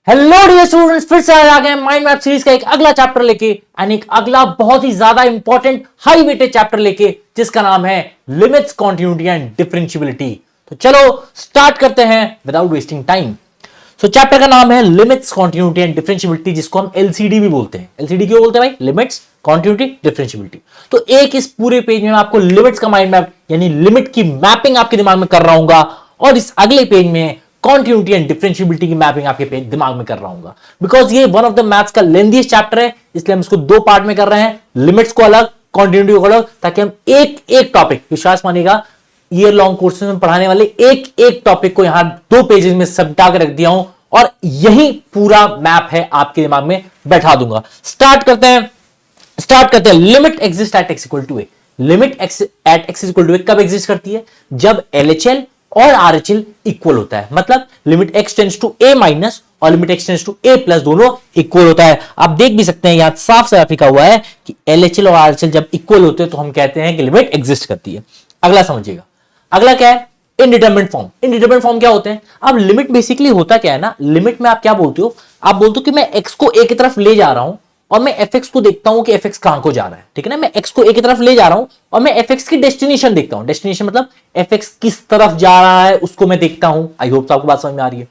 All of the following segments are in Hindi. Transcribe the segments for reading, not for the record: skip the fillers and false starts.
हेलो डियर स्टूडेंट्स, फिर से आ गए माइंड मैप सीरीज का एक अगला चैप्टर लेके एंड एक अगला बहुत ही ज्यादा इंपॉर्टेंट हाई वेटेड चैप्टर लेके जिसका नाम है लिमिट्स, कॉन्टिन्यूटी एंड डिफरेंशियबिलिटी। तो चलो स्टार्ट करते हैं विदाउट वेस्टिंग टाइम। सो चैप्टर का नाम है लिमिट्स, कॉन्टिन्यूटी एंड डिफरेंशियबिलिटी, जिसको हम एलसीडी भी बोलते हैं। एलसीडी क्यों बोलते हैं भाई? Limits, continuity, differentiability. तो एक इस पूरे पेज में मैं आपको लिमिट्स का माइंड मैप यानी लिमिट की मैपिंग आपके दिमाग में कर रहा हूं और इस अगले पेज में कॉन्टिन्यूटी एंड डिफरेंशियबिलिटी की मैपिंग आपके दिमाग में कर रहा हूं। बिकॉज ये वन ऑफ द मैथ्स का लेंथीएस्ट चैप्टर है, इसलिए हम इसको दो पार्ट में कर रहे हैं, लिमिट्स को अलग, कॉन्टिन्यूटी को अलग, ताकि हम एक एक टॉपिक, विश्वास मानिएगा ईयर लॉन्ग कोर्सेज में पढ़ाने वाले एक एक टॉपिक को यहां दो पेजेस में समेटा के रख दिया हूं और यही पूरा मैप है आपके दिमाग में बैठा दूंगा। स्टार्ट करते हैं। Limit exist at x equal to a. Limit at x equal to a कब एग्जिस्ट करती है? जब एलएचएल और आरएचएल इक्वल होता है। मतलब limit x tends to a minus और limit x tends to a plus दोनों इक्वल होता है। आप देख भी सकते हैं यहां साफ साफ लिखा हुआ है कि एलएचएल और आरएचएल जब इक्वल होते हैं तो हम कहते हैं कि लिमिट एग्जिस्ट करती है। अगला समझिएगा, अगला क्या है? Indeterminate form. इनडिटरमिनेट फॉर्म क्या होते हैं? अब लिमिट बेसिकली होता क्या है ना, लिमिट में आप क्या बोलते हो? आप बोलते हो कि मैं एक्स को ए की तरफ ले जा रहा हूं और मैं एफ एक्स को देखता हूं कि एफ एक्स कहां को जा रहा है। ठीक है ना, मैं एक्स को ए की तरफ ले जा रहा हूं और मैं एफ एक्स की डेस्टिनेशन देखता हूं। डेस्टिनेशन मतलब एफ एक्स किस तरफ जा रहा है उसको मैं देखता हूं। आई होप आपको बात समझ में आ रही है।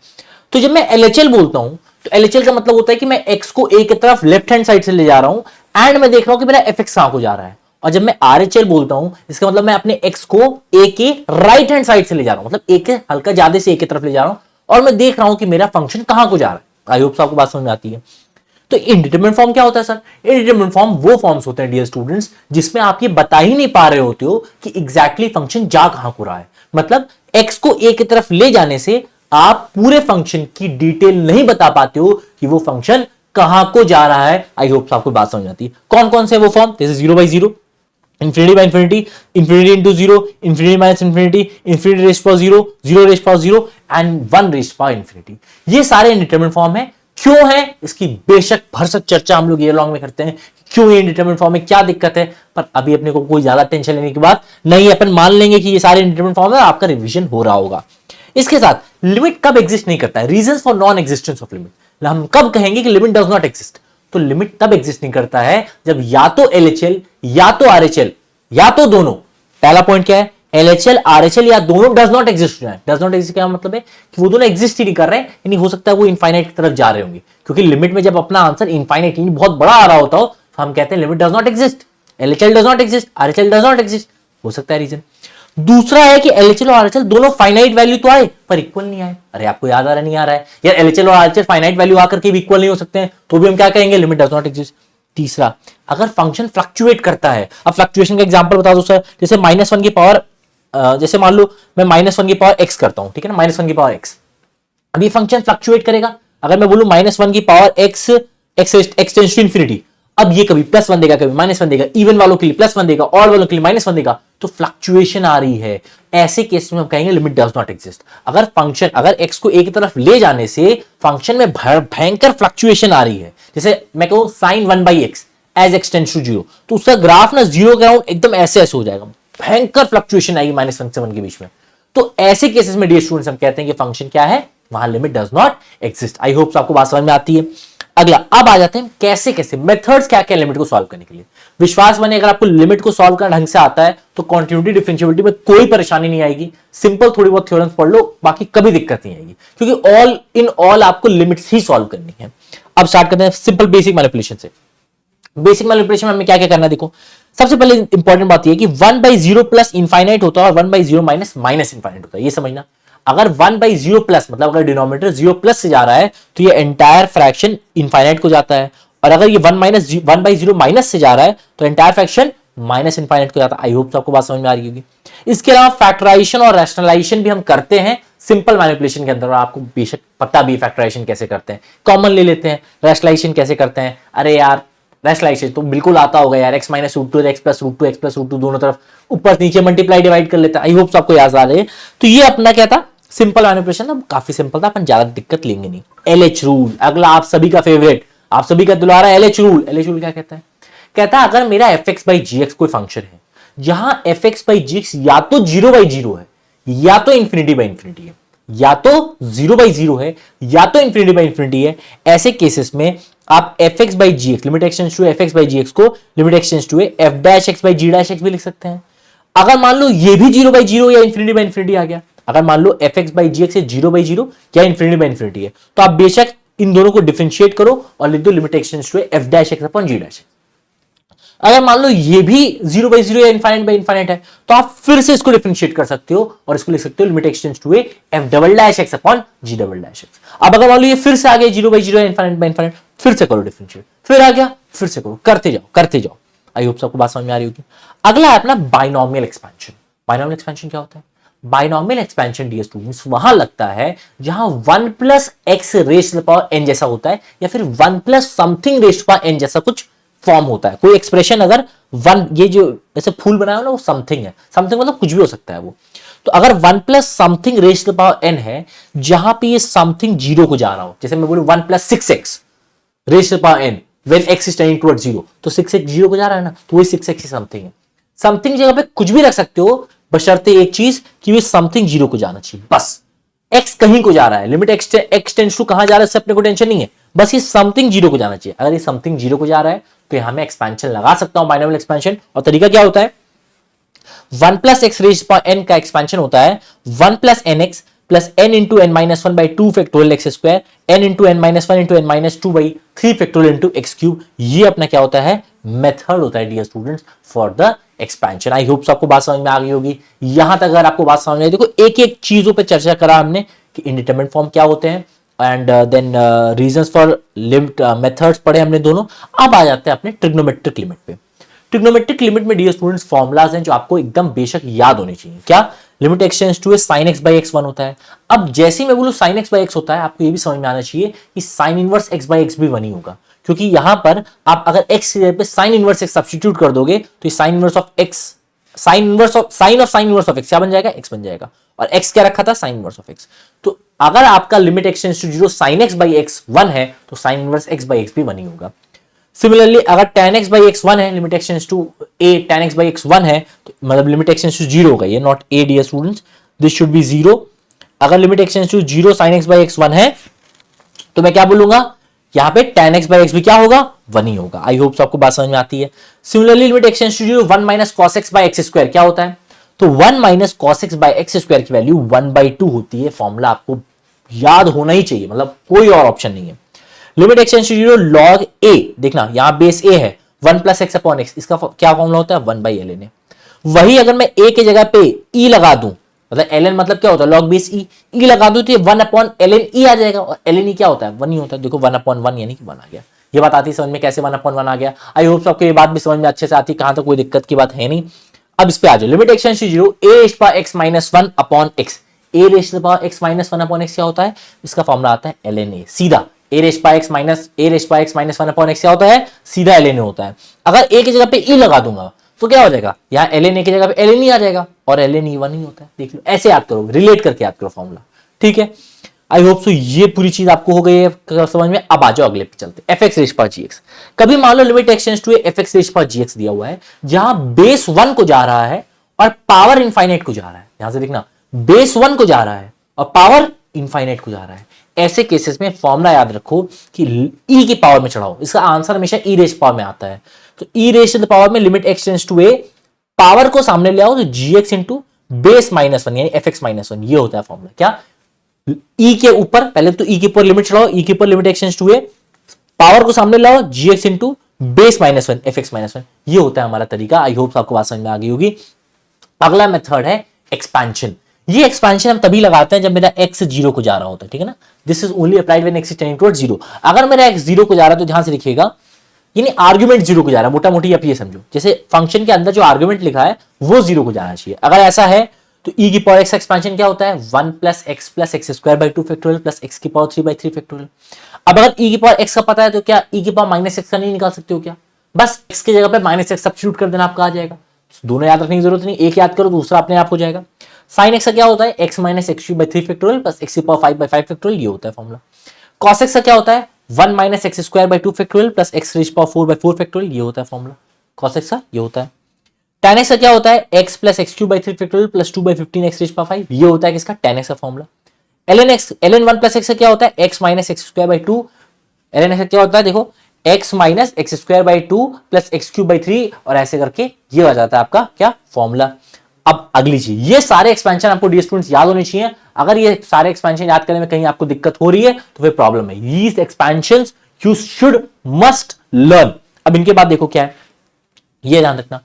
तो जब मैं एलएचएल बोलता हूं तो एलएचएल का मतलब होता है कि मैं एक्स को ए की तरफ लेफ्ट हैंड साइड से ले जा रहा हूं एंड मैं देख रहा हूं कि मेरा एफ एक्स कहां को जा रहा है। और जब मैं आरएचएल बोलता हूं इसका मतलब मैं अपने एक्स को ए के राइट हैंड साइड से ले जा रहा हूं, मतलब ए के हल्का ज्यादा से ए की तरफ ले जा रहा हूं और मैं देख रहा हूं कि मेरा फंक्शन कहां को जा रहा है। आई होप आपको बात समझ में आती है। तो इनडिटरमिनेट फॉर्म क्या होता है सर? इनडिटरमिनेट फॉर्म वो फॉर्म्स होते हैं डियर स्टूडेंट्स जिसमें आप ये बता ही नहीं पा रहे होते हो कि एग्जैक्टली फंक्शन जा कहां को रहा है। मतलब एक्स को ए की तरफ ले जाने से आप पूरे फंक्शन की डिटेल नहीं बता पाते हो कि वो फंक्शन कहां को जा रहा है। आई होप आपको बात समझ आती है। कौन कौन से वो फॉर्म? जैसे 0/0, infinity by infinity, infinity into 0, infinity minus infinity, infinity raise power 0, 0 raise power 0 and 1 raise power infinity. ये सारे इंडिटरमिनेट फॉर्म है। क्यों है इसकी बेशक भरसक चर्चा हम लोग ईयर लॉन्ग में करते हैं, क्यों ये इंडिटरमिनेट फॉर्म में क्या दिक्कत है, पर अभी अपने को कोई ज्यादा टेंशन लेने की बात नहीं है। अपन मान लेंगे कि ये सारे इंडिटरमिनेट फॉर्म है, आपका रिवीजन हो रहा होगा। इसके साथ लिमिट कब एग्जिस्ट नहीं करता है, reasons for non existence of limit. हम कब कहेंगे कि लिमिट डज नॉट एग्जिस्ट? तो लिमिट तब एग्जिस्ट नहीं करता है जब या तो एलएचएल या तो आरएचएल या तो दोनों। पहला पॉइंट क्या है? एलएचएल आरएचएल या दोनों डज नॉट एग्जिस्ट हो जाए। डज नॉट एग्जिस्ट क्या मतलब है? कि वो दोनों एग्जिस्ट ही नहीं कर रहे हैं, यानी हो सकता है वो इनफाइनाइट की तरफ जा रहे होंगे। क्योंकि लिमिट में जब अपना आंसर इनफाइनाइट यानी बहुत बड़ा आ रहा होता हो तो हम कहते हैं limit does not exist. LHL does not exist, RHL does not exist, हो सकता है रीजन। दूसरा है कि एलएचएल और आरएचएल दोनों फाइनाइट वैल्यू तो आए पर इक्वल नहीं आए। अरे आपको याद आ रहा नहीं आ रहा है यार, एलएचएल और आरएचएल फाइनाइट वैल्यू आकर के भी इक्वल नहीं हो सकते हैं, तो भी हम क्या कहेंगे? Limit does not exist. तीसरा, अगर फंक्शन फ्लक्चुएट करता है। अब फ्लक्चुएशन का एग्जांपल बता दो सर। जैसे -1 की पावर, जैसे मान लो मैं -1 की पावर x करता हूं, ठीक है ना, -1 की पावर x। अब ये फंक्शन फ्लक्चुएट करेगा। अगर मैं बोलूं -1 की power x tends to infinity, अब ये कभी +1 देगा, कभी -1 देगा, इवन वालों के लिए +1 देगा, ऑड वालों के लिए -1 देगा, तो फ्लक्चुएशन आ रही है। ऐसे केस में हम कहेंगे लिमिट डज नॉट एग्जिस्ट। अगर फंक्शन, अगर x को a की तरफ ले जाने से फंक्शन में भयंकर फ्लक्चुएशन आ रही है, जैसे मैं कहूं sin 1/x as x tends to 0, तो उसका ग्राफ ना 0 के अराउंड एकदम ऐसे हो जाएगा, भयंकर फ्लक्चुएशन आएगी -1 से 1 के बीच में। तो ऐसे केसेस में डियर स्टूडेंट्स हम कहते हैं कि फंक्शन क्या है, वहां limit does not exist. I hope आपको बात समझ में आती है। अगला, अब आ जाते हैं कैसे कैसे मेथड्स क्या क्या लिमिट को सॉल्व करने के लिए। विश्वास मानिए अगर आपको लिमिट को सॉल्व करना ढंग से आता है तो कॉन्टिन्यूटी डिफरेंशियबिलिटी में कोई परेशानी नहीं आएगी। सिंपल थोड़ी बहुत थ्योरम्स पढ़ लो, बाकी कभी दिक्कत नहीं आएगी, क्योंकि ऑल इन ऑल आपको लिमिट्स ही सॉल्व करनी है। अब स्टार्ट करते हैं सिंपल बेसिक मैनिपुलेशन से। बेसिक मैनिपुलेशन में हमें क्या क्या करना, देखो सबसे पहले इंपॉर्टेंट बात यह कि 1/0 प्लस इनफाइनाइट होता है और 1/0 माइनस माइनस इनफाइनाइट होता है, ये समझना। अगर 1/0 प्लस मतलब अगर डिनोमिनेटर 0 प्लस से जा रहा है तो ये एंटायर फ्रैक्शन इनफाइनाइट को जाता है, और अगर ये 1/0 माइनस से जा रहा है तो एंटायर फ्रैक्शन माइनस इनफाइनाइट को जाता है। आई होप आपको बात समझ में आ रही होगी। इसके अलावा फैक्टराइजेशन और रैशनलाइजेशन भी हम करते हैं सिंपल मैनिपुलेशन के अंदर, और आपको बेशक पता भी फैक्टराइजेशन कैसे करते हैं, कॉमन ले लेते हैं। रैशनलाइजेशन कैसे करते हैं? अरे यार रैशनलाइजेशन तो बिल्कुल आता होगा यार, x - √2 x + √2 x + √2 दोनों तरफ ऊपर नीचे मल्टीप्लाई डिवाइड कर लेते हैं। आई होप आपको याद आ रहे हैं। तो ये अपना क्या था, सिंपल मैनिपुलेशन, अब काफी सिंपल था, अपन ज्यादा दिक्कत लेंगे नहीं। एलएच रूल, अगला आप सभी का फेवरेट, आप सभी का दुलारा एलएच रूल। एलएच रूल क्या कहता है? कहता है अगर मेरा fx/gx कोई फंक्शन है जहां fx/gx या तो 0/0 है या तो ∞/∞ है, या तो 0/0 है या तो infinity/infinity है, ऐसे केसेस में आप fx/gx limit extends to fx/gx को लिमिट एक्सटेंड्स टू f'(x/g'(x) भी लिख सकते हैं। अगर मान लो ये भी 0/0 या infinity/infinity आ गया, अगर मान लो fx/gx 0/0 या infinity/infinity है, तो आप बेशक इन दोनों को डिफरेंशिएट करो और लिख दो लिमिट एक्सटेंड्स टू f'(x/g')। अगर मान लो ये भी 0/0 या infinite/infinite है, तो आप फिर से इसको डिफरेंशिएट कर सकते हो और इसको लिख सकते हो लिमिट एक्सटेंड्स टू f'(x/g')। अब अगर मान लो ये फिर से आ गया 0/0 या infinite/infinite, फिर से करो डिफरेंशिएट, फिर आ गया, फिर से करो, करते जाओ। आई होप सबको बात समझ में आ रही होगी। अगला है अपना बाइनोमियल एक्सपेंशन। बाइनोमियल एक्सपेंशन क्या होता है? बाइनोमियल एक्सपेंशन डियर स्टूडेंट्स वहां लगता है जहां 1 + x raise to the power n जैसा होता है, या फिर 1 + something raise to the power n जैसा कुछ फॉर्म होता है। कोई एक्सप्रेशन अगर वन, ये जो ऐसे फूल बनाया हो ना, वो समथिंग है, समथिंग मतलब कुछ भी हो सकता है वो। तो अगर 1 + something raise to the power n है, जहां पे ये समथिंग जीरो को जा रहा हो, जैसे मैं बोलूं 1 + 6x raise to the power n when x is tending towards 0, तो 6x जीरो को जा रहा है ना, तो वही 6x ही समथिंग है। समथिंग जगह पे कुछ भी रख सकते हो, बशर्ते एक चीज कि ये समथिंग जीरो को जाना चाहिए, बस। x कहीं को जा रहा है, लिमिट x टेंड्स टू कहां जा रहा है, इससे अपने को टेंशन नहीं है, बस ये समथिंग जीरो को जाना चाहिए। अगर ये समथिंग जीरो को जा रहा है तो यहां मैं एक्सपेंशन लगा सकता हूं, बाइनोमियल एक्सपेंशन। और तरीका क्या होता है? 1 + x raise to the power n का एक्सपेंशन होता है 1 + nx plus n into n minus 1/2 factorial x square, n into n minus 1 into n minus 2/3 factorial into x cube. ये अपना क्या होता है? मेथड होता है dear students for the expansion. I hope आपको बात समझ में आ गई होगी। यहां तक अगर आपको बात समझ में आई, देखो एक एक चीजों पे चर्चा करा हमने कि इंडिटरमिनेट फॉर्म क्या होते हैं, and then reasons for limit methods पढ़े हमने दोनों। अब आ जाते हैं अपने ट्रिग्नोमेट्रिक लिमिट पे। ट्रिग्नोमेट्रिक लिमिट में डियर स्टूडेंट्स फॉर्मुलाज हैं जो आपको एकदम बेशक याद होने चाहिए। क्या? Limit x tends to sin x/x 1 होता है। अब जैसे ही मैं बोलूं sin x/x होता है, आपको ये भी समझ में आना चाहिए कि sin इनवर्स x/x भी 1 ही होगा, क्योंकि यहां पर आप अगर x की जगह पे sin इनवर्स x सब्स्टिट्यूट कर दोगे तो ये sin इनवर्स ऑफ x क्या बन जाएगा? x बन जाएगा। और x क्या रखा था? sin inverse of x। तो अगर आपका limit x tends to 0 sin x/x 1 है, तो sin इनवर्स x/x भी 1 ही होगा। सिमिलरली अगर tan x/x 1 है, limit x tends to a tan x/x 1 है, तो मतलब लिमिट एक्स टेंड्स टू 0 होगा, ये not a dear students, this should be 0। अगर limit x tends to 0 sin x/x 1 है, तो मैं क्या बोलूंगा? यहां पे tan x/x भी क्या होगा? 1 ही होगा। आई होप आपको बात समझ में आती है। Similarly limit x tends to 0 1 - cos x/x² क्या होता है? तो 1 - cos x/x² की वैल्यू 1/2 होती है। फॉर्मूला आपको याद होना ही चाहिए, मतलब कोई और ऑप्शन नहीं है। Limit x tends to 0 log a, देखना यहां बेस a है, 1 + x/x, इसका क्या फॉर्मूला होता है? 1/ln। वही अगर मैं a की जगह पे e लगा दूं, मतलब ln मतलब क्या होता है? log बेस e लगा दूं तो ये 1/ln e आ जाएगा, और ln e क्या होता है? 1 ही होता है। देखो 1/1 यानी कि 1 आ गया। ये बात आती है समझ में कैसे 1/1 आ गया? आई होप आपको ये बात भी समझ में अच्छे से आती है, कहां तक कोई दिक्कत की बात है नहीं। अब इस पे आ जाओ। Limit x tends to 0 a⁻x - 1/x, a⁻x - 1/x क्या होता है? इसका फॉर्मूला आता है ln a, सीधा a⁻x - 1/x क्या होता है? सीधा ln a होता है। अगर a की जगह पे e लगा दूंगा तो क्या हो जाएगा? यहाँ ln a की जगह पे ln e आ जाएगा, और ln e 1 ही होता है। देख लो, ऐसे याद करो, रिलेट करके याद करो फॉर्मूला, ठीक है। आई होप सो ये पूरी चीज आपको हो गई है समझ में। अब आ जाओ अगले पे चलते, f(x)g(x). कभी मान लो limit x tends to f(x)g(x) दिया हुआ है, जहां बेस 1 को जा रहा है और पावर इनफाइनाइट को जा रहा है। यहां से देखना, बेस 1 को जा रहा है और पावर इनफाइनाइट को जा रहा है। ऐसे केसेस में फॉर्मूला याद रखो कि e की पावर में चढ़ाओ, इसका आंसर हमेशा e रेज़ पावर में आता है। तो e raise to the power में limit x tends to a, power को सामने ले आओ तो gx इंटू बेस -1 यानी fx-1, ये होता है फॉर्मूला। क्या? e के ऊपर पहले तो e के ऊपर लिमिट चढ़ाओ, e के ऊपर limit x tends to a, power को सामने लाओ gx इंटू बेस -1 fx-1, ये होता है हमारा तरीका। आई होप आपको बात समझ में आ गई होगी। अगला मेथड है एक्सपेंशन। ये एक्सपेंशन हम तभी लगाते हैं जब मेरा x 0 को जा रहा होता है, ठीक है ना। This is only applied when x is tending towards 0। अगर मेरा x 0 को जा रहा है तो ध्यान से लिखिएगा, यानी आर्गुमेंट 0 को जा रहा है, मोटा मोटी आप ये समझो, जैसे फंक्शन के अंदर जो आर्गुमेंट लिखा है वो 0 को जाना चाहिए। अगर ऐसा है तो e की पावर x एक्सपेंशन क्या होता है? 1 + x + x² 2 factorial plus x की पावर 3/3 फैक्टोरियल। अब अगर e की पावर x का पता है तो क्या e की पावर -x का नहीं निकाल सकते हो क्या? बस x की जगह पे -x सब्स्टिट्यूट कर देना, आपका आ जाएगा। दोनों याद रखने की जरूरत नहीं, एक याद करो दूसरा अपने आप हो जाएगा। sin x का क्या होता है? x - x³ 3 factorial plus x की पावर 5/5 फैक्टोरियल, ये होता है फॉर्मूला। cos x का क्या होता है? 1 - x² 2 factorial plus x rays power 4/4 factorial, ये होता है फॉर्मूला cos x का, ये होता है। tan x का क्या होता है? x + x³ 3 factorial plus 2/15 x rays power 5, ये होता है किसका? tan x का फॉर्मूला। ln 1 प्लस एक्स क्या होता है, x minus x square by two. ln x क्या होता है, देखो x minus x square by two plus x cube by three, और ऐसे करके ये हो जाता है आपका क्या फॉर्मूला। अब अगली चीज, ये सारे एक्सपेंशन आपको डी स्टूडेंट्स याद होने चाहिए। अगर ये सारे एक्सपेंशन याद करने में कहीं आपको दिक्कत हो रही है तो फिर प्रॉब्लम है। these expansions you should must learn। अब इनके बाद देखो क्या है, ये ध्यान रखना,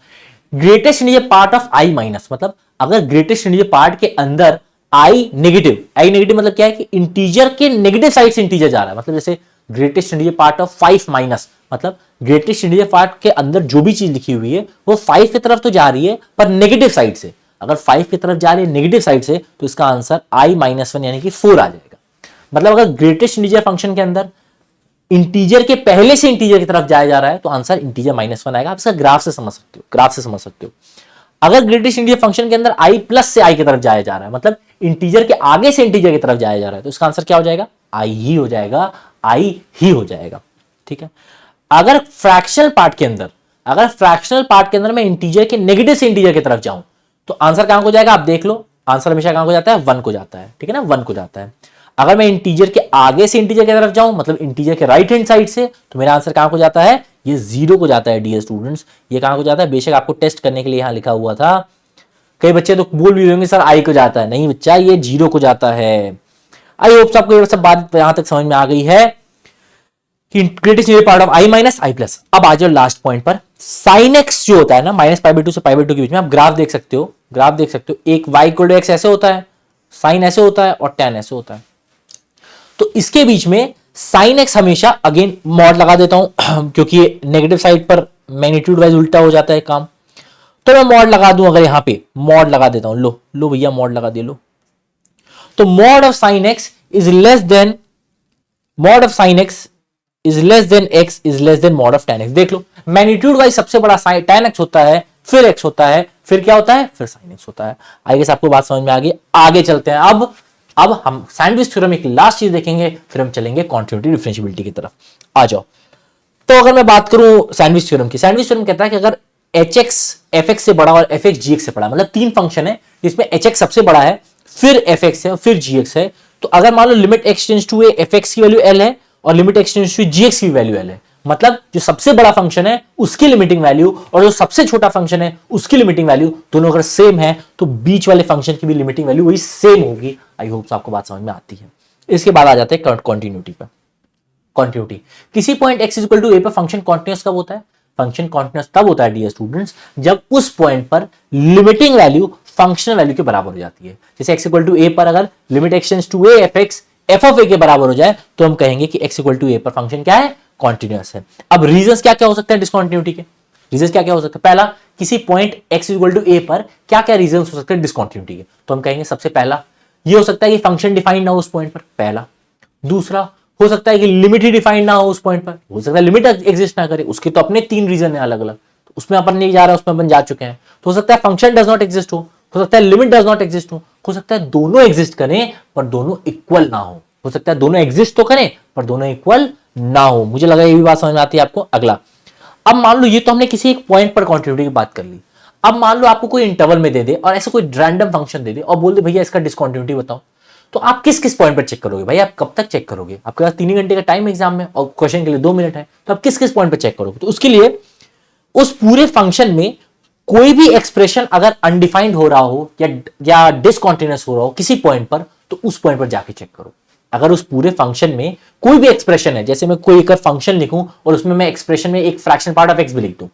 greatest integer part of I minus, मतलब अगर ग्रेटेस्ट इंटीजर पार्ट के अंदर आई नेगेटिव मतलब क्या है कि इंटीजर के नेगेटिव साइड से इंटीजर जा रहा है, मतलब जैसे greatest integer part of 5 minus, मतलब ग्रेटेस्ट इंटीजर पार्ट के अंदर जो भी चीज लिखी हुई है वो 5 की तरफ तो जा रही है पर नेगेटिव साइड से। अगर 5 की तरफ जा रही है नेगेटिव साइड से तो इसका आंसर आई माइनस वन यानी कि 4 आ जाएगा। मतलब अगर ग्रेटेस्ट इंटीजर फंक्शन के अंदर इंटीजर के पहले से इंटीजर की तरफ जाया जा रहा है तो आंसर इंटीजर माइनस वन आएगा। आप इसका ग्राफ से समझ सकते हो। अगर ग्रेटेस्ट इंटीजर फंक्शन के अंदर आई प्लस से आई की तरफ जाया जा रहा है, मतलब इंटीजर के आगे से इंटीजर की तरफ जाया जा रहा है, तो इसका आंसर क्या हो जाएगा, आई ही हो जाएगा। ठीक है। अगर फ्रैक्शनल पार्ट के अंदर मैं इंटीजर के नेगेटिव से इंटीजर की तरफ जाऊं तो आंसर कहां को जाएगा, आप देख लो, आंसर हमेशा कहां को जाता है, 1 को जाता है। ठीक है ना, 1 को जाता है। अगर मैं इंटीजर के आगे से इंटीजर की तरफ जाऊं, मतलब इंटीजर के राइट हैंड साइड से, तो मेरा आंसर कहां को जाता है, ये 0 को जाता है। डियर स्टूडेंट्स, ये कहां को जाता है, बेशक आपको टेस्ट करने के लिए यहां लिखा हुआ था, कई बच्चे तो बोल भी होंगे सर आई को जाता है, नहीं बच्चा, ये 0 को जाता है। आई होप आपको ये सब बात यहां तक समझ में आ गई है कि greatest integer part of I minus I plus. अब आ जाओ लास्ट पॉइंट पर, साइन एक्स जो होता है ना, माइनस पाई बाई टू से पाई बाई टू के बीच में, आप ग्राफ देख सकते हो, एक वाई इक्वल टू एक्स ऐसे होता है, साइन ऐसे होता है और टेन ऐसे होता है। तो इसके बीच में साइन एक्स हमेशा, अगेन मॉड लगा देता हूं क्योंकि नेगेटिव साइड पर मैग्नीट्यूड वाइज उल्टा हो जाता है काम, तो मैं मॉड लगा दूं, अगर यहां पे मॉड लगा देता हूं, लो भैया मॉड लगा दे लो, तो mod of sine x is less than x is less than mod of tan x। देख लो, मैग्नीट्यूड वाइज सबसे बड़ा साइन tan x होता है, फिर x होता है, फिर क्या होता है, फिर sin x होता है। आई गेस आपको बात समझ में आ गई। आगे चलते हैं। अब हम सैंडविच थ्योरम एक लास्ट चीज देखेंगे, फिर हम चलेंगे कॉन्टिन्यूटी डिफरेंशियबिलिटी की तरफ। आ जाओ। तो अगर मैं बात करूं सैंडविच थ्योरम की, सैंडविच थ्योरम कहता है कि अगर hx fx से बड़ा और fx gx से बड़ा, मतलब 3 फंक्शन है जिसमें hx सबसे बड़ा है, फिर fx है और फिर gx है, तो अगर मान लो limit x tends to a, fx की वैल्यू l है और limit x tends to gx की वैल्यू l है, मतलब जो सबसे बड़ा फंक्शन है उसकी लिमिटिंग वैल्यू और जो सबसे छोटा फंक्शन है उसकी लिमिटिंग वैल्यू दोनों अगर सेम है तो बीच वाले फंक्शन की भी लिमिटिंग वैल्यू वही सेम होगी। आई होप आपको बात समझ में आती है। इसके बाद आ जाते हैं कॉन्टिन्यूटी पर। कॉन्टिन्यूटी, किसी point x equal to a पर फंक्शन कॉन्टिन्यूअस कब होता है, फंक्शन कॉन्टिन्यूअस तब होता है डियर स्टूडेंट्स जब उस पॉइंट पर लिमिटिंग वैल्यू फंक्शनल वैल्यू के बराबर हो जाती है। जैसे x इक्वल टू a पर अगर limit x tends to a fx f of a के बराबर हो जाए तो हम कहेंगे कि x इक्वल टू a पर फंक्शन क्या है, कॉन्टिन्यूअस है। अब रीजंस क्या क्या हो सकते हैं डिसकंटिन्यूटी के, रीजंस क्या क्या हो सकते हैं, पहला, किसी point x equal to a पर क्या क्या रीजंस हो सकते हैं डिसकंटिन्यूटी के, तो हम कहेंगे सबसे पहला ये हो सकता है कि फंक्शन डिफाइंड ना हो उस पॉइंट पर, पहला। दूसरा, हो सकता है कि लिमिट ही डिफाइंड ना हो उस पॉइंट पर, हो सकता है लिमिट एग्जिस्ट ना करे, उसके तो अपने 3 रीजन है अलग अलग, तो उसमें अपन नहीं जा रहा, उसमें अपन जा चुके हैं। तो हो सकता है फंक्शन डज नॉट एग्जिस्ट हो सकता है लिमिट डज नॉट एग्जिस्ट हो सकता है दोनों एग्जिस्ट करें पर दोनों इक्वल ना हो सकता है दोनों एग्जिस्ट तो करें पर दोनों इक्वल ना हो। मुझे लगा ये भी बात समझ में आती है आपको। अगला, अब मान लो ये तो हमने किसी एक पॉइंट पर कॉन्टिन्यूटी की बात कर ली, अब मान लो आपको कोई इंटरवल में दे दे और ऐसा कोई रैंडम फंक्शन दे दे और बोल दे भैया इसका डिसकंटिन्यूटी बताओ, तो आप किस किस पॉइंट पर चेक करोगे भाई, आप कब तक चेक करोगे, आपके पास 3 घंटे का टाइम एग्जाम में और क्वेश्चन के लिए 2 मिनट है, तो आप किस किस पॉइंट पर चेक करोगे, तो उसके लिए उस पूरे फंक्शन में कोई भी एक्सप्रेशन अगर अनडिफाइंड हो रहा हो या डिसकंटिन्यूअस हो रहा हो किसी पॉइंट पर, तो उस पॉइंट पर जाके चेक करो। अगर उस पूरे फंक्शन में कोई भी एक्सप्रेशन है, जैसे मैं कोई एक फंक्शन लिखूं और उसमें मैं एक्सप्रेशन में एक फ्रैक्शन पार्ट ऑफ एक्स भी लिख दूं,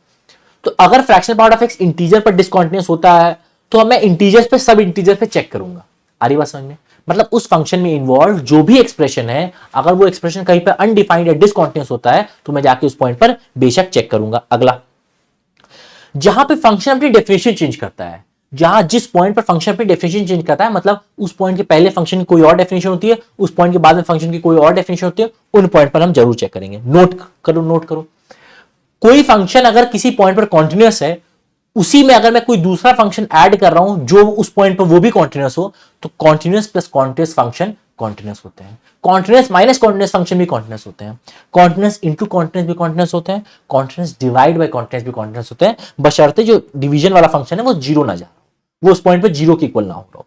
तो अगर fraction part of x integer पर डिसकंटिन्यूअस होता है तो मैं इंटीजर्स पे सब इंटीजर पे चेक करूंगा। आ रही बात समझ में, मतलब उस फंक्शन में इन्वॉल्व जो भी एक्सप्रेशन है अगर वो एक्सप्रेशन कहीं पर अनडिफाइंड या डिसकंटिन्यूअस होता है तो मैं जाके उस पॉइंट पर बेशक चेक करूंगा। अगला, जहां पे फंक्शन अपनी डेफिनेशन चेंज करता है, जहां जिस पॉइंट पर फंक्शन अपनी डेफिनेशन चेंज करता है, मतलब उस पॉइंट के पहले फंक्शन की कोई और डेफिनेशन होती है, उस पॉइंट के बाद में फंक्शन की कोई और डेफिनेशन होती है, उन पॉइंट पर हम जरूर चेक करेंगे। नोट करो, कोई फंक्शन अगर किसी पॉइंट पर कॉन्टिन्यूअस है, उसी में अगर मैं कोई दूसरा फंक्शन ऐड कर रहा हूं जो उस पॉइंट पर वो भी कॉन्टिन्यूअस हो, तो continuous plus continuous function continuous होते हैं, कॉन्टिन्यूअस माइनस कॉन्टिन्यूअस फंक्शन भी कॉन्टिन्यूअस होते हैं, कॉन्टिन्यूअस इनटू कॉन्टिन्यूअस भी कॉन्टिन्यूअस होते हैं, कॉन्टिन्यूअस डिवाइड बाय कॉन्टिन्यूअस भी कॉन्टिन्यूअस होते हैं, बशर्ते जो डिवीजन वाला फंक्शन है वो 0 ना जा रहा हो, वो उस पॉइंट पर 0 के इक्वल ना हो रहा हो।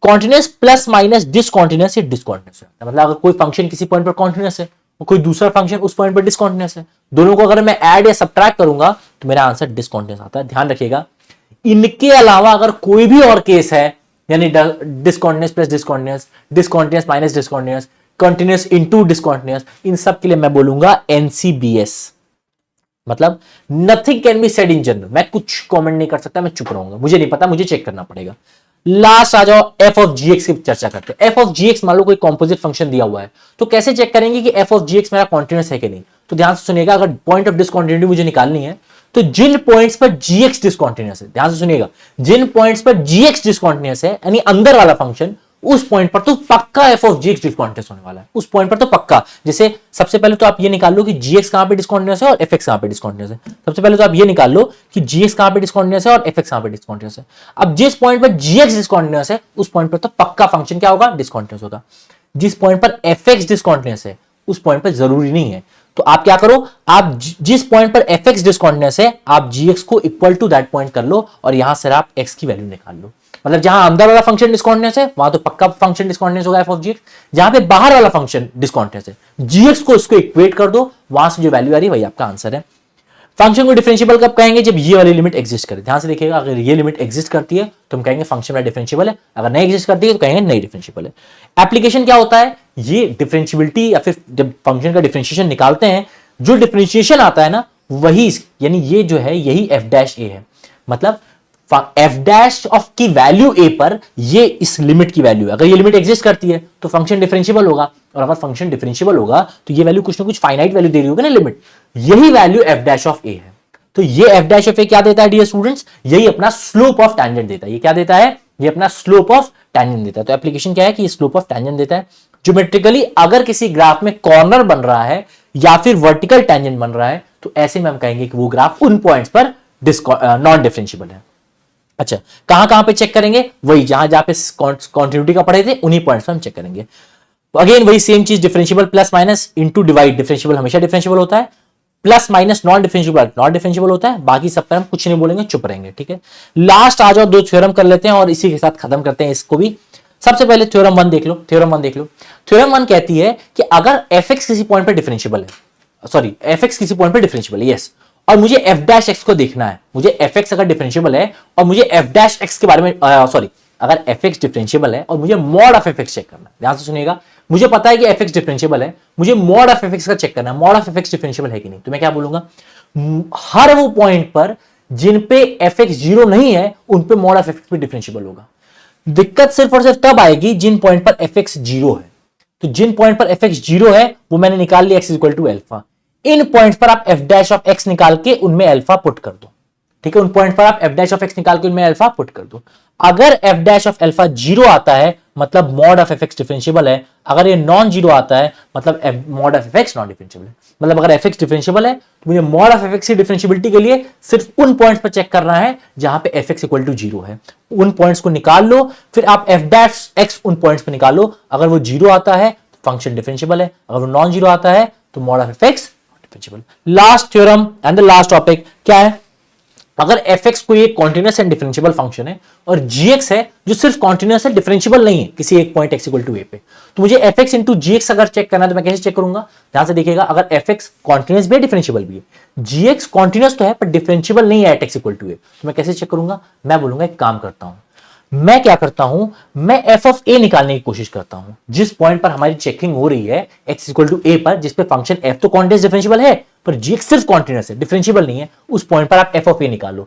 कॉन्टिन्यूस प्लस माइनस डिसकॉन्टिन्यूस या डिसकॉन्टिन्यूस है, मतलब अगर कोई फंक्शन किसी पॉइंट पर कॉन्टिन्यूस है और कोई दूसरा फंक्शन उस पॉइंट पर डिसकॉन्टिन्यूस है, दोनों को अगर मैं ऐड या सब्ट्रैक्ट करूंगा तो मेरा आंसर डिसकॉन्टिन्यूस आता है। ध्यान रखिएगा, इनके अलावा अगर कोई भी और केस है, यानी discontinuous plus discontinuous, discontinuous minus discontinuous, continuous into discontinuous, इन सब के लिए मैं बोलूंगा एनसीबीएस, मतलब nothing can be said in general. मैं कुछ कमेंट नहीं कर सकता, मैं चुप रहूंगा, मुझे नहीं पता, मुझे चेक करना पड़ेगा। लास्ट आ जाओ, एफ ऑफ जी एक्स की चर्चा करते हैं। एफ ऑफ जी एक्स मान लो कोई कॉम्पोजिट फंक्शन दिया हुआ है, तो कैसे चेक करेंगे कि एफ ऑफ जी एक्स मेरा कॉन्टिन्यूस है कि नहीं? तो ध्यान से सुनिएगा, अगर पॉइंट ऑफ डिसकॉन्टिन्यूटी मुझे निकालनी है तो जिन पॉइंट्स पर जी एक्स डिसकॉन्टिन्यूस है, ध्यान से सुनिएगा, जिन पॉइंट्स पर जी एक्स डिसकॉन्टिन्यूस है, यानी अंदर वाला फंक्शन, उस पॉइंट पर तो पक्का f of g x discontinuous होने वाला है, उस पॉइंट पर तो पक्का। जैसे सबसे पहले तो आप ये निकाल लो कि जी एक्स कहां पे डिसकॉन्टिन्यूस है और एफ एक्स कहां पे डिसकॉन्टिन्यूस है। सबसे पहले तो आप ये निकाल लो कि जी एक्स कहां पे डिसकॉन्टिन्यूस है और एफ एक्स कहां पे डिसकॉन्टिन्यूस है। अब जिस पॉइंट पर जी एक्स डिसकॉन्टिन्यूस है, उस पॉइंट पर तो पक्का फंक्शन क्या होगा? डिसकॉन्टिन्यूस होगा। जिस पॉइंट पर एफ एक्स डिसकॉन्टिन्यूस है, उस पॉइंट पर जरूरी नहीं है, तो आप क्या करो, आप जिस पॉइंट पर एफ एक्स डिसकॉन्टिन्यूस है, आप जी एक्स को इक्वल टू दैट पॉइंट कर लो और यहां से आप एक्स की वैल्यू निकाल लो। मतलब जहां अंदर वाला फंक्शन डिसकॉन्टिन्यूस है, वहां तो पक्का फंक्शन डिसकॉन्टिन्यूस होगा एफ ऑफ जी एक्स। जहां पे बाहर वाला फंक्शन डिसकॉन्टिन्यूस है, जी एक्स को इसको इक्वेट कर दो, वहां से जो वैल्यू आ रही है वही आपका आंसर है। फंक्शन को डिफरेंशियबल कब कहेंगे? जब ये वाली लिमिट एग्जिस्ट करे। ध्यान से देखिएगा, अगर ये लिमिट एग्जिस्ट करती है तो हम कहेंगे फंक्शन में डिफरेंशियबल है, अगर नहीं एग्जिस्ट करती है तो कहेंगे नहीं डिफरेंशियबल है। एप्लीकेशन क्या होता है? ये डिफरेंशियबिलिटी या फिर जब फंक्शन का डिफरेंशिएशन निकालते हैं, जो डिफरेंशिएशन आता है ना, वही यानी ये जो है यही एफ डैश ए है। मतलब एफ डैश ऑफ की वैल्यू ए पर ये इस लिमिट की वैल्यू है। अगर ये लिमिट एग्जिस्ट करती है तो फंक्शन डिफरेंशियबल होगा, और अगर फंक्शन डिफरेंशियबल होगा तो ये वैल्यू कुछ ना कुछ फाइनाइट वैल्यू दे रही होगी ना लिमिट, यही वैल्यू एफ डैश ऑफ ए है। तो ये एफ डैश ऑफ ए क्या देता है डियर स्टूडेंट्स? यही अपना स्लोप ऑफ टैंजेंट देता है। ये क्या देता है? ये अपना स्लोप ऑफ टैंजेंट देता है। तो एप्लीकेशन क्या है कि स्लोप ऑफ टैंजेंट देता है। ज्योमेट्रिकली अगर किसी ग्राफ में कॉर्नर बन रहा है या फिर वर्टिकल टैंजेंट बन रहा है, तो ऐसे में हम कहेंगे कि वो ग्राफ उन पॉइंट्स पर नॉन डिफरेंशियबल है। अच्छा, कहां पे चेक करेंगे? वही जहां पे कॉन्टिन्यूटी का पढ़े थे, उन्हीं पॉइंट्स पर हम चेक करेंगे। तो अगेन वही सेम चीज, differentiable plus minus into divide. Differentiable हमेशा डिफरेंशियबल होता है, plus minus non differentiable non differentiable होता है। बाकी सब पर हम कुछ नहीं बोलेंगे, चुप रहेंगे, ठीक है। लास्ट आ जाओ, दो थ्योरम कर लेते हैं और इसी के साथ खत्म करते हैं इसको भी। सबसे पहले थ्योरम वन देख लो। थ्योरम वन देख लो। थ्योरम वन कहती है कि अगर एफ एक्स किसी पॉइंट पर डिफरेंशियबल है, सॉरी एफ एक्स किसी पॉइंट पर डिफरेंशियबल है, यस, और मुझे एफ डैश एक्स को देखना है, मुझे एफ एक्स अगर डिफरेंशियबल है और मुझे एफ डैश एक्स के बारे में सॉरी अगर एफ एक्स डिफरेंशियबल है और मुझे mod of f x check करना है। ध्यान से सुनिएगा, मुझे पता है कि एफ एक्स डिफरेंशियबल है, मुझे मॉड ऑफ एफ एक्स का चेक करना है, mod of f x differentiable है कि नहीं। तो मैं क्या बोलूंगा? हर वो पॉइंट पर जिन पे एफ एक्स जीरो नहीं है, उन पे मॉड ऑफ एफ एक्स भी डिफरेंशियबल होगा। दिक्कत सिर्फ और सिर्फ तब आएगी जिन पॉइंट पर एफ एक्स जीरो है। तो जिन पॉइंट पर एफ एक्स जीरो है वो मैंने निकाल लिया, एक्स इक्वल टू एल्फा। इन पॉइंट्स पर आप एफ डैश ऑफ एक्स निकाल के उनमें अल्फा पुट कर दो, ठीक है। उन पॉइंट पर आप एफ डैश ऑफ एक्स निकाल के उनमें अल्फा पुट कर दो। अगर F dash of alpha zero आता है, मतलब mod of f x differentiable है। अगर ये नॉन जीरो आता है, मतलब mod of f x non differentiable है। मतलब अगर एफ एक्स डिफरेंशियबल है तो मुझे मॉड ऑफ एफ एक्स की डिफरेंशियबिलिटी के लिए सिर्फ उन पॉइंट्स पर चेक करना है जहां पे f x equal to zero है। उन पॉइंट्स को निकाल लो, फिर आप एफ डैश एक्स उन पॉइंट्स पर निकालो। अगर वो जीरो आता है तो फंक्शन डिफरेंशियबल है, अगर वो नॉन जीरो आता है तो mod of f x differentiable. Last theorem and the last topic क्या है? अगर fx कोई एक कॉन्टिन्यूस एंड डिफरेंशियबल फंक्शन है और gx है जो सिर्फ कॉन्टिन्यूस है, डिफरेंशियबल नहीं है किसी एक point x equal to a पे, तो मुझे fx इंटू gx अगर चेक करना है तो मैं कैसे चेक करूंगा? ध्यान से देखिएगा, अगर fx कॉन्टिन्यूस भी है डिफरेंशियबल भी है, gx कॉन्टिन्यूस तो है पर डिफरेंशियबल नहीं है at x equal to a, तो मैं कैसे चेक करूंगा? मैं बोलूंगा एक काम करता हूं, मैं क्या करता हूं, मैं एफ ऑफ ए निकालने की कोशिश करता हूं। जिस पॉइंट पर हमारी चेकिंग हो रही है x इक्वल टू ए पर, जिस पे फंक्शन f तो कॉन्टिन्यूस डिफरेंशियबल है पर gx सिर्फ कॉन्टिन्यूस है, डिफरेंशियबल नहीं है, उस पॉइंट पर आप एफ ऑफ ए निकालो।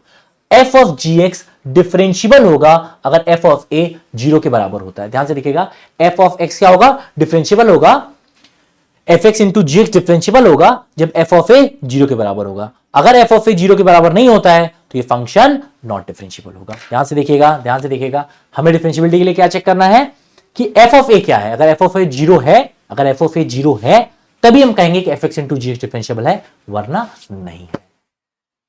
एफ ऑफ gx डिफरेंशियबल होगा अगर एफ ऑफ ए जीरो के बराबर होता है। ध्यान से देखिएगा, एफ ऑफ x क्या होगा? डिफरेंशियबल होगा। एफ एक्स इंटू जी एक्स डिफरेंशियबल होगा जब एफ ऑफ ए जीरो के बराबर होगा। अगर एफ ऑफ ए जीरो के बराबर नहीं होता है तो ये फंक्शन नॉट डिफरेंशियबल होगा। ध्यान से देखिएगा, ध्यान से देखिएगा, हमें डिफरेंशियबिलिटी के लिए क्या चेक करना है कि एफ ऑफ ए क्या है। अगर एफ ऑफ ए जीरो है, अगर एफ ऑफ ए जीरो है तभी हम कहेंगे कि एफ एक्स इंटू जी एक्स डिफरेंशियबल है, वरना नहीं है।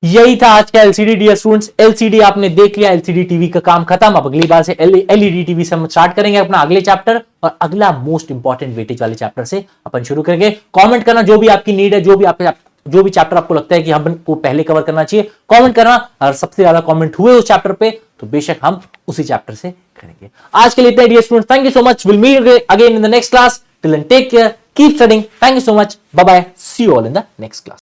यही था आज का एलसीडी डियर स्टूडेंट्स। एलसीडी आपने देख लिया, एलसीडी टीवी का काम खत्म। अब अगली बार से एलईडी टीवी से हम स्टार्ट करेंगे अपना अगले चैप्टर, और अगला मोस्ट इंपॉर्टेंट वेटेज वाले चैप्टर से अपन शुरू करेंगे। कमेंट करना जो भी आपकी नीड है, जो भी चैप्टर आपको लगता है कि हमको पहले कवर करना चाहिए, कमेंट करना। और सबसे ज्यादा कमेंट हुए उस चैप्टर पे तो बेशक हम उसी चैप्टर से करेंगे। आज के लिए इतना dear students, thank you so much, will meet again in the next class, till then take care, keep studying, thank you so much, bye bye, see you all in the next class.